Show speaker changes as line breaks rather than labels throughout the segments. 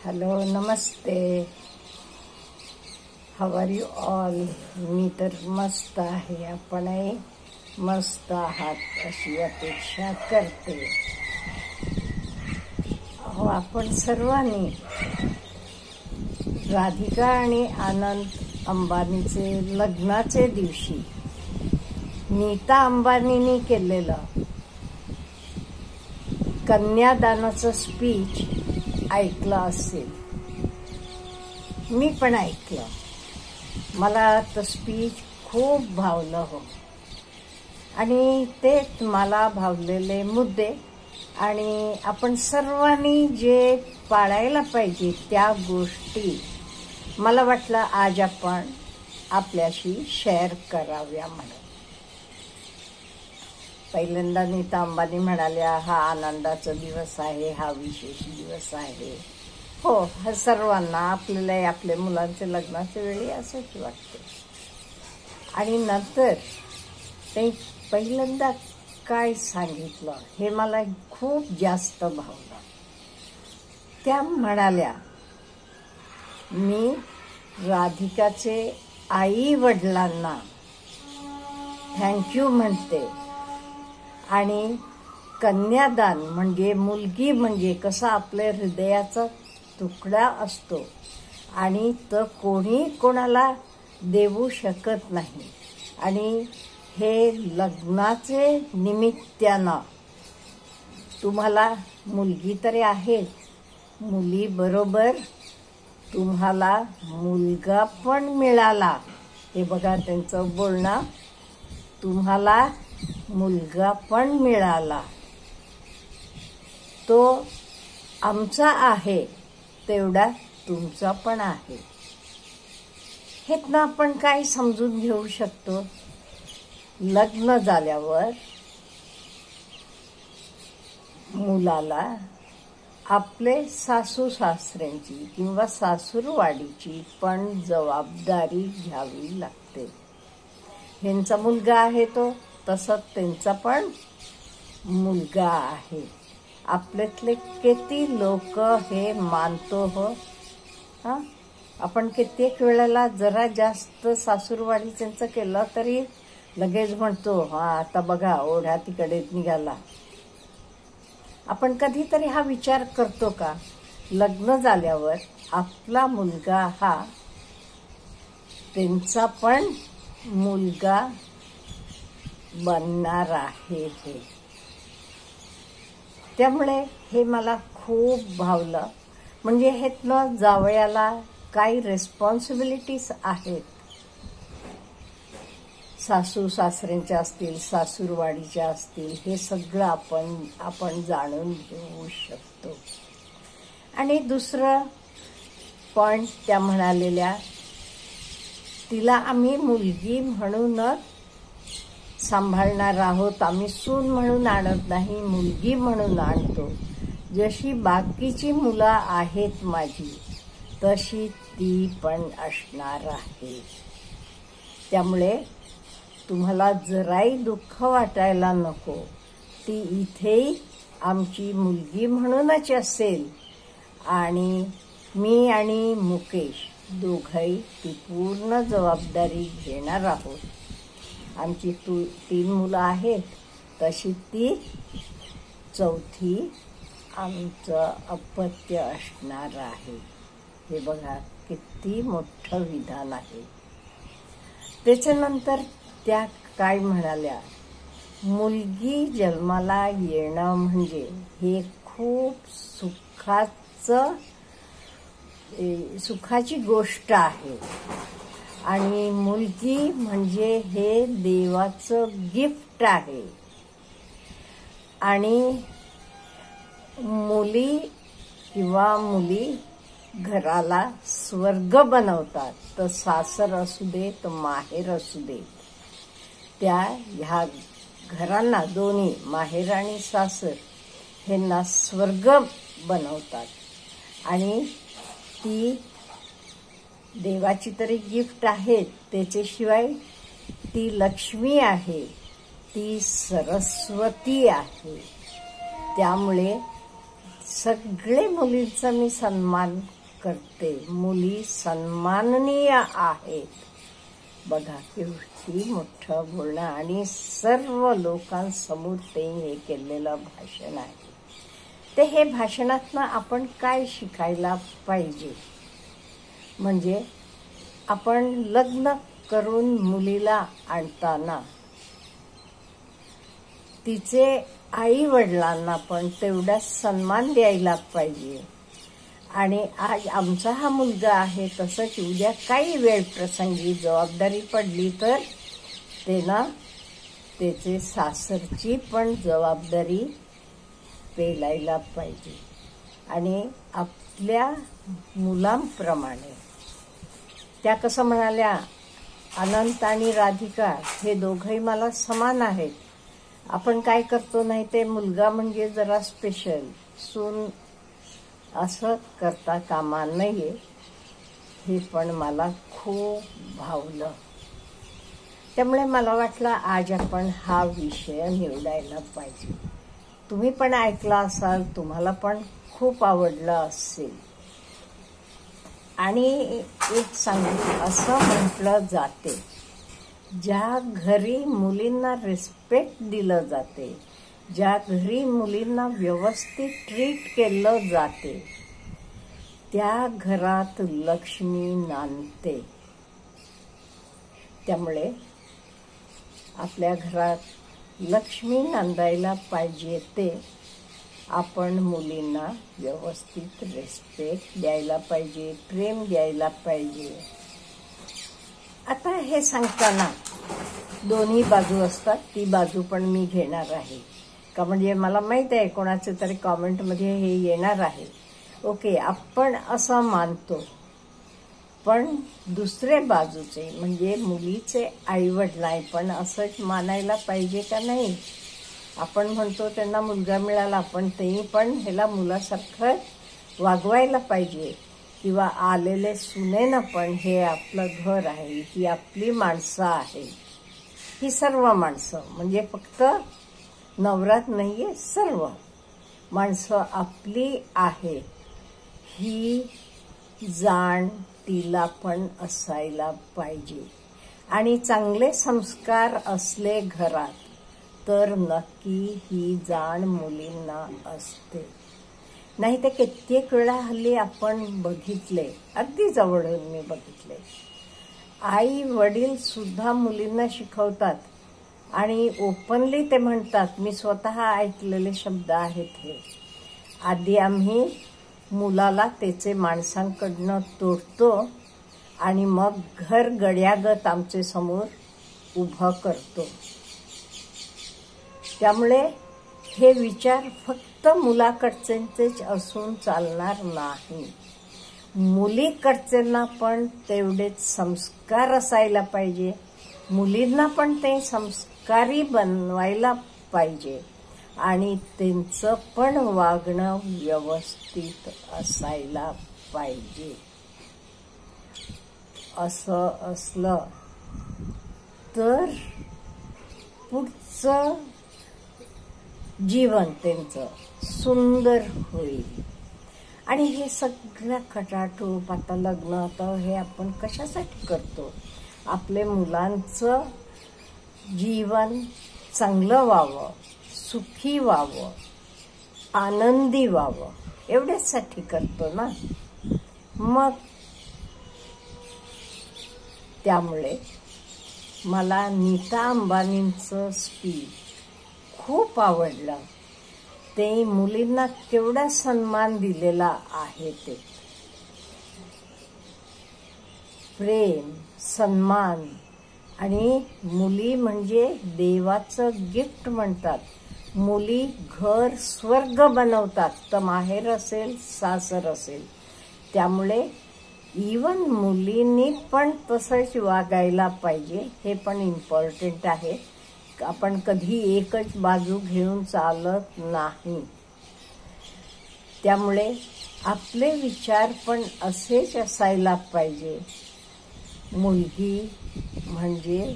Hello, नमस्ते. How are you all? मी तर मस्त आहे. आपणही मस्त आहात अशी अपेक्षा करते. अहो, आपण सर्वांनी राधिका आणि आनंद अंबानीचे लग्नाचे दिवशी नीता अंबानींनी केलेलं कन्यादानाचं स्पीच ऐकलं असेल. मी पण ऐकलं. मला तो स्पीच खूप भावलं हो. आणि तेच मला भावलेले मुद्दे आणि आपण सर्वांनी जे पाळायला पाहिजे त्या गोष्टी मला वाटलं आज आपण आपल्याशी शेअर कराव्या म्हणून. पहिल्यांदा नीता अंबानी म्हणाल्या, हा आनंदाचा दिवस आहे, हा विशेष दिवस आहे. हो, हा सर्वांना आपल्याला आपल्या मुलांचे लग्नाच्या वेळी असंच वाटते. आणि नंतर ते पहिल्यांदा काय सांगितलं हे मला खूप जास्त भावलं. त्या म्हणाल्या, मी राधिकाचे आई वडिलांना थँक्यू म्हणते. आणि कन्यादान म्हणजे मुलगी म्हणजे कसा आपल्या हृदयाचा तुकडा असतो आणि तो कोणी कोणाला देऊ शकत नाही. आणि हे लग्नाचे निमित्तानं तुम्हाला मुलगी तरी आहे, मुलीबरोबर तुम्हाला मुलगा पण मिळाला. हे बघा त्यांचं बोलणं, तुम्हाला मुलगा पण मिळाला. तो आमचा आहे तेवढा तुमचा पण आहे. हेतनं आपण काय समजून घेऊ शकतो? लग्न झाल्यावर मुलाला आपले सासू सासऱ्यांची किंवा सासूरवाडीची पण जबाबदारी घ्यावी लागते. ह्यांचा मुलगा आहे तो, तसंच त्यांचा पण मुलगा आहे. आपल्यातले किती लोक हे मानतो हो. आपण कित्येक वेळेला जरा जास्त सासूरवाडी त्यांचं केलं तरी लगेच म्हणतो, हा आता बघा ओढा तिकडे निघाला. आपण कधीतरी हा विचार करतो का? लग्न झाल्यावर आपला मुलगा हा त्यांचा पण मुलगा बनणार आहे हे. त्यामुळे हे मला खूप भावलं. म्हणजे ह्यातनं जावयाला काही रिस्पॉन्सिबिलिटीज आहेत. सासू सासऱ्यांच्या असतील, सासूरवाडीच्या असतील, हे सगळं आपण जाणून घेऊ शकतो. आणि दुसरं पॉइंट त्या म्हणालेल्या, तिला आम्ही मुलगी म्हणूनच सांभाळणार आहोत. आम्ही सून म्हणून आणत नाही, मुलगी म्हणून आणतो. जशी बाकीची मुलं आहेत माझी तशी ती पण असणार आहे. त्यामुळे तुम्हाला जराही दुःख वाटायला नको. ती इथेही आमची मुलगी म्हणूनच असेल. आणि मी आणि मुकेश दोघंही ती पूर्ण जबाबदारी घेणार आहोत. आमची 3 मुलं आहेत, तशी ती 4थी आमचं अपत्य असणार आहे. हे बघा किती मोठं विधान आहे. त्याच्यानंतर त्या काय म्हणाल्या, मुलगी जन्माला येणं म्हणजे हे खूप सुखाची गोष्ट आहे. आणि मुलगी म्हणजे हे देवाचं गिफ्ट आहे. आणि मुली किंवा मुली घराला स्वर्ग बनवतात. तर सासर असू दे तर माहेर असू दे, ह्या घरांना दोन्ही माहेर आणि सासर ह्यांना स्वर्ग बनवतात. आणि ती देवाची तरी गिफ्ट आहे. त्याच्याशिवाय ती लक्ष्मी आहे, ती सरस्वती आहे. त्यामुळे सगळे मुलींचा मी सन्मान करते. मुली सन्माननीय आहेत. बघा किती मोठं बोलणं आणि सर्व लोकांसमोर ते हे केलेलं भाषण आहे. ते हे भाषणातनं आपण काय शिकायला पाहिजे, म्हणजे आपण लग्न करून मुलीला आणताना तिचे आई वडिलांना पण तेवढाच सन्मान द्यायला पाहिजे. आणि आज आमचा हा मुलगा आहे, तसंच उद्या काही वेळ प्रसंगी जबाबदारी पडली तर त्याचे सासरची पण जबाबदारी पेलायला पाहिजे. आणि आपल्या मुलांप्रमाणे त्या कसं म्हणाल्या, अनंत आणि राधिका हे दोघंही मला समान आहेत. आपण काय करतो नाही ते मुलगा म्हणजे जरा स्पेशल, सून असं करता कामा नये. हे पण मला खूप भावलं. त्यामुळे मला वाटलं आज आपण हा विषय निवडायला पाहिजे. तुम्ही पण ऐकला असाल, तुम्हाला पण खूप आवडलं असेल. आणि एक सांगू, असं म्हटलं जाते, ज्या घरी मुलींना रिस्पेक्ट दिलं जाते, ज्या घरी मुलींना व्यवस्थित ट्रीट केलं जाते, त्या घरात लक्ष्मी नांदते. त्यामुळे आपल्या घरात लक्ष्मी नांदायला पाहिजे ते आपण मुलींना व्यवस्थित रिस्पेक्ट द्यायला पाहिजे, प्रेम द्यायला पाहिजे. आता हे सांगताना दोन्ही बाजू असतात, ती बाजू पण मी घेणार आहे का, म्हणजे मला माहित आहे कोणाचे तरी कॉमेंटमध्ये हे येणार आहे. ओके, आपण असं मानतो, पण दुसरे बाजूचे म्हणजे मुलीचे आईवडिलांनी पण असंच मानायला पाहिजे का नाही. आपण म्हणतो त्यांना मुलगा मिळाला, पण तेही पण ह्याला मुलासारखं वागवायला पाहिजे. किंवा आलेले सुनेनं पण हे आपलं घर आहे, ही आपली माणसं आहे. ही सर्व माणसं म्हणजे फक्त नवरात नाहीये, सर्व माणसं आपली आहे ही जाण तिला पण असायला पाहिजे. आणि चांगले संस्कार असले घरात तर नक्की ही जाण मुलींना असते. नाही तर कित्येक वेळा हल्ली आपण बघितले, अगदी जवळून मी बघितले, आई वडील सुद्धा मुलींना शिकवतात आणि ओपनली ते म्हणतात, मी स्वतः ऐकलेले शब्द आहेत हे, आधी आम्ही मुलाला त्याचे माणसांकडनं तोडतो आणि मग घर गड्यागत आमचे समोर उभं करतो. त्यामुळे हे विचार फक्त मुलाकडचेच असून चालणार नाही. मुलीकडच्यांना पण तेवढेच संस्कार असायला पाहिजे, मुलींना पण ते संस्कारी बनवायला पाहिजे आणि त्यांचं पण वागणं व्यवस्थित असायला पाहिजे. असं असलं तर पुढचं जीवन त्यांचं सुंदर होईल. आणि हे सगळं खटाटोप, आता लग्न, आता हे आपण कशासाठी करतो, आपले मुलांचं जीवन चांगलं व्हावं, सुखी व्हावं, आनंदी व्हावं, एवढ्यासाठी करतो ना. मग त्यामुळे मला नीता अंबानींचं स्पीच खूप आवडलं. ते मुलींना केवढा सन्मान दिलेला आहे, ते प्रेम, सन्मान. आणि मुली म्हणजे देवाचं गिफ्ट म्हणतात. मुली घर स्वर्ग बनवतात, तर माहेर असेल सासर असेल. त्यामुळे इवन मुलींनी पण तसंच वागायला पाहिजे, हे पण इम्पॉर्टंट आहे. आपण कधी एकच बाजू घेऊन चालत नाही. त्यामुळे आपले विचार पण असेच असायला पाहिजे. मुलगी म्हणजे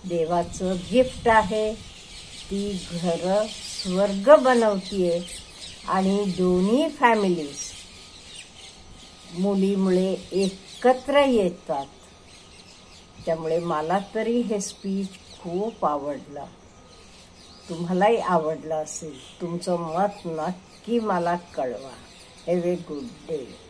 देवाचं गिफ्ट आहे, ती घर स्वर्ग बनवतीये आणि दोन्ही फॅमिलीज मुलीमुळे एकत्र येतात. त्यामुळे मला तरी हे स्पीच खूप आवडलं. तुम्हालाही आवडलं असेल. तुमचं मत नक्की मला कळवा. Have a good day.